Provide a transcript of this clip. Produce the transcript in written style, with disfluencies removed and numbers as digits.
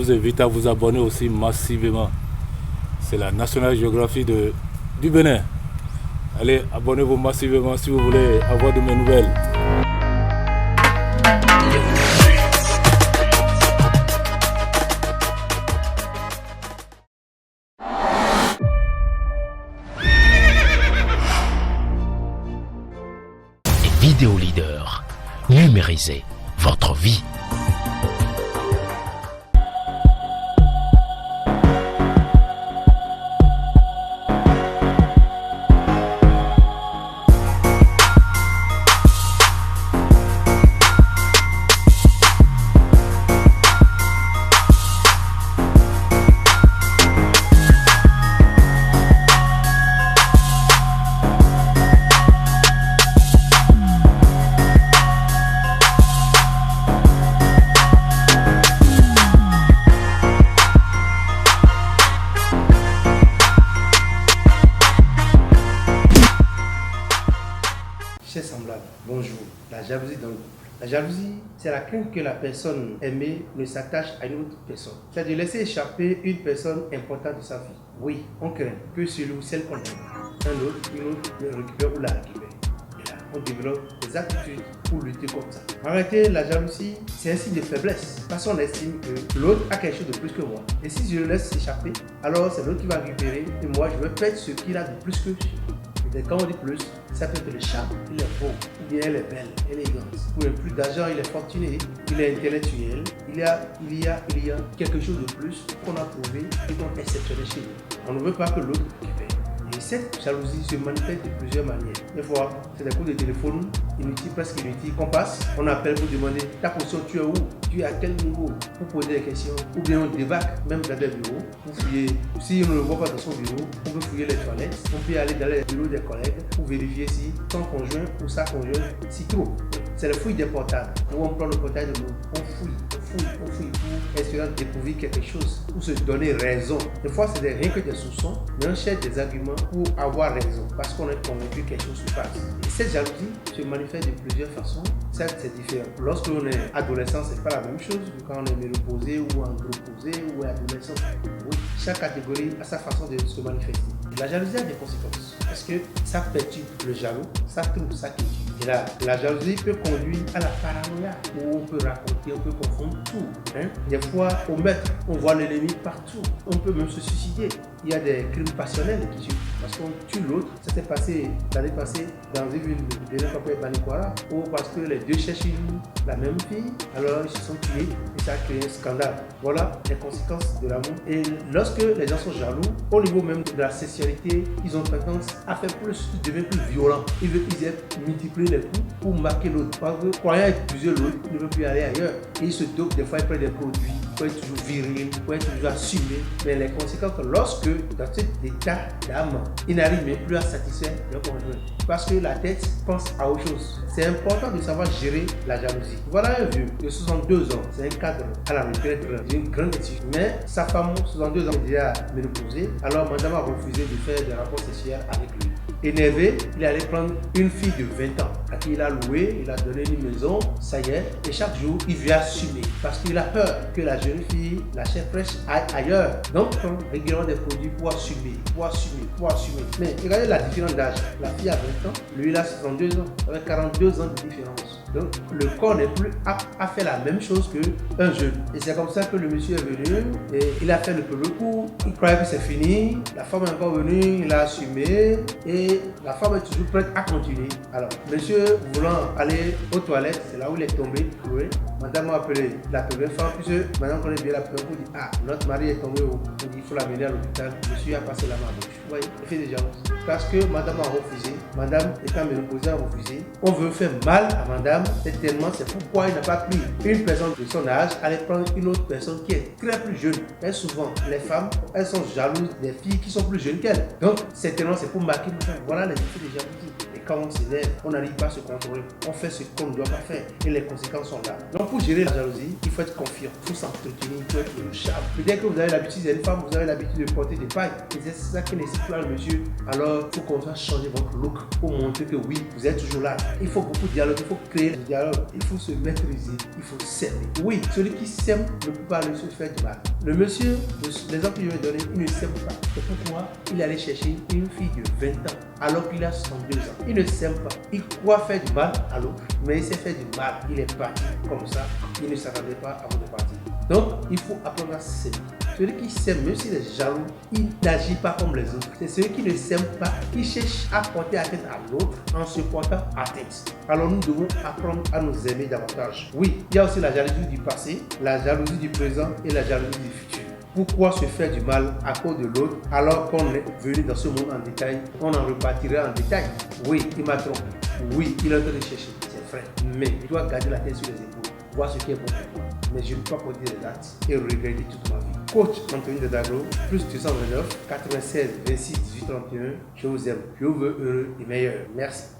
vous invite à vous abonner aussi massivement. C'est la National Geographic du Bénin. Allez, abonnez-vous massivement si vous voulez avoir de mes nouvelles. Vidéo Leader, numérisez votre vie. Chers semblables, bonjour. La jalousie dans le couple. La jalousie, c'est la crainte que la personne aimée ne s'attache à une autre personne. C'est de laisser échapper une personne importante de sa vie. Oui, on craint que celui ou celle qu'on aime, une autre le récupère ou la récupère. Et là, on développe des attitudes pour lutter contre ça. Arrêter la jalousie, c'est un signe de faiblesse. Parce qu'on estime que l'autre a quelque chose de plus que moi. Et si je le laisse échapper, alors c'est l'autre qui va récupérer et moi je vais perdre ce qu'il a de plus que je. Et quand on dit plus, ça peut être le charme, il est beau, ou bien elle est belle, élégante. Pour le plus d'argent, il est fortuné, il est intellectuel, il y a quelque chose de plus qu'on a trouvé et qu'on est exceptionnel chez lui. On ne veut pas que l'autre récupère. Et cette jalousie se manifeste de plusieurs manières. Des fois, c'est des coups de téléphone, inutiles, presque inutiles, qu'on passe. On appelle pour demander ta position, tu es où? Tu es à quel niveau? Pour poser des questions. Ou bien on débarque même dans des bureaux pour fouiller. Si on ne le voit pas dans son bureau, on peut fouiller les toilettes. On peut aller dans les bureaux des collègues pour vérifier si son conjoint ou sa conjointe s'y trouve. C'est le fouille des portables. Où on prend le portail de l'autre, on fouille pour espérer découvrir quelque chose, pour se donner raison. Des fois, c'est rien que des soupçons, mais on cherche des arguments pour avoir raison, parce qu'on est convaincu que quelque chose se passe. Et cette jalousie se manifeste de plusieurs façons. Certes, c'est différent. Lorsque l'on est adolescent, c'est pas la même chose que quand on est ménopausé ou andropausé ou adolescent. Oui, chaque catégorie a sa façon de se manifester. La jalousie a des conséquences, parce que ça perturbe le jaloux, ça trouble, ça quitte. Et là, la jalousie peut conduire à la paranoïa, où on peut raconter, on peut confondre tout. Des fois, au maître, on voit l'ennemi partout. On peut même se suicider. Il y a des crimes passionnels qui tuent, parce qu'on tue l'autre. Ça s'est passé l'année passée dans une ville de Banikwara, où parce que les deux cherchent la même fille, alors ils se sont tués et ça a créé un scandale. Voilà les conséquences de l'amour. Et lorsque les gens sont jaloux, au niveau même de la sexualité, ils ont tendance à faire plus, ils deviennent plus violents. Ils veulent multiplier les coups pour marquer l'autre. Parce que croyant épuiser l'autre, il ne veut plus aller ailleurs. Et ils se dopent, des fois ils prennent des produits pour être toujours viril, pour être toujours assumé. Mais les conséquences, lorsque dans cet état d'âme, ils n'arrivent même plus à satisfaire leur conjoint. Parce que la tête pense à autre chose. C'est important de savoir gérer la jalousie. Voilà un vieux de 62 ans, c'est un cadre à la retraite d'une grande étude. Mais sa femme, 62 ans, est déjà ménopausée. Alors madame a refusé de faire des rapports sexuels avec lui. Énervé, il allait prendre une fille de 20 ans à qui il a loué, il a donné une maison, ça y est, et chaque jour, il vient assumer parce qu'il a peur que la jeune fille, la chair fraîche, aille ailleurs. Donc, régulièrement des produits pour assumer. Mais regardez la différence d'âge. La fille a 20 ans, lui il a 62 ans, avec 42 ans de différence. Donc, le corps n'est plus apte à faire la même chose qu'un jeune. Et c'est comme ça que le monsieur est venu et il a fait le premier coup. Il croyait que c'est fini. La femme est encore venue, il a assumé et la femme est toujours prête à continuer. Alors, monsieur voulant aller aux toilettes, c'est là où il est tombé. Oui. Madame m'a appelé la première femme, puisque maintenant qu'on est bien la première fois, on dit ah, notre mari est tombé où on dit il faut l'amener à l'hôpital. Monsieur a passé la main à bouche. Vous voyez, il fait des jalousies. Parce que madame a refusé. Madame étant ménopausée a refusé. On veut faire mal à madame. C'est tellement, c'est pourquoi il n'a pas pris une personne de son âge, aller prendre une autre personne qui est très plus jeune. Et souvent, les femmes, elles sont jalouses des filles qui sont plus jeunes qu'elles. Donc, c'est tellement, c'est pour marquer. Voilà les effets de jalousie. Et quand on s'énerve, on n'arrive pas à se contrôler. On fait ce qu'on ne doit pas faire et les conséquences sont là. Donc pour gérer la jalousie, il faut être confiant, il faut s'entretenir, il faut être touchable. Peut-être que vous avez l'habitude, c'est une femme, vous avez l'habitude de porter des pailles. Et c'est ça qui nécessite là, monsieur. Alors il faut qu'on fasse changer votre look pour montrer que oui, vous êtes toujours là. Il faut beaucoup de dialogue, il faut créer du dialogue, il faut se maîtriser, il faut s'aimer. Oui, celui qui s'aime ne peut pas aller se faire du mal. Le monsieur, l'exemple que je vais donner, il ne s'aime pas. C'est pourquoi il allait chercher une fille de 20 ans alors qu'il a 62 ans. Il ne s'aime pas. Il croit faire du mal à l'autre, mais il s'est fait du mal. Il est parti comme ça. Il ne s'attendait pas avant de partir. Donc, il faut apprendre à s'aimer. Celui qui s'aime, même s'il est jaloux, il n'agit pas comme les autres. C'est celui qui ne s'aime pas, qui cherche à porter atteinte à l'autre en se portant atteinte. Alors nous devons apprendre à nous aimer davantage. Oui, il y a aussi la jalousie du passé, la jalousie du présent et la jalousie du futur. Pourquoi se faire du mal à cause de l'autre alors qu'on est venu dans ce monde en détail, on en repartirait en détail. Oui, il m'a trompé. Oui, il est en train de chercher, c'est vrai. Mais il doit garder la tête sur les épaules, voir ce qui est bon pour moi. Mais je ne peux pas porter des actes et regretter toute ma vie. Coach Anthony Dedaglo, plus 229 96 26 18 31. Je vous aime, je vous veux heureux et meilleur. Merci.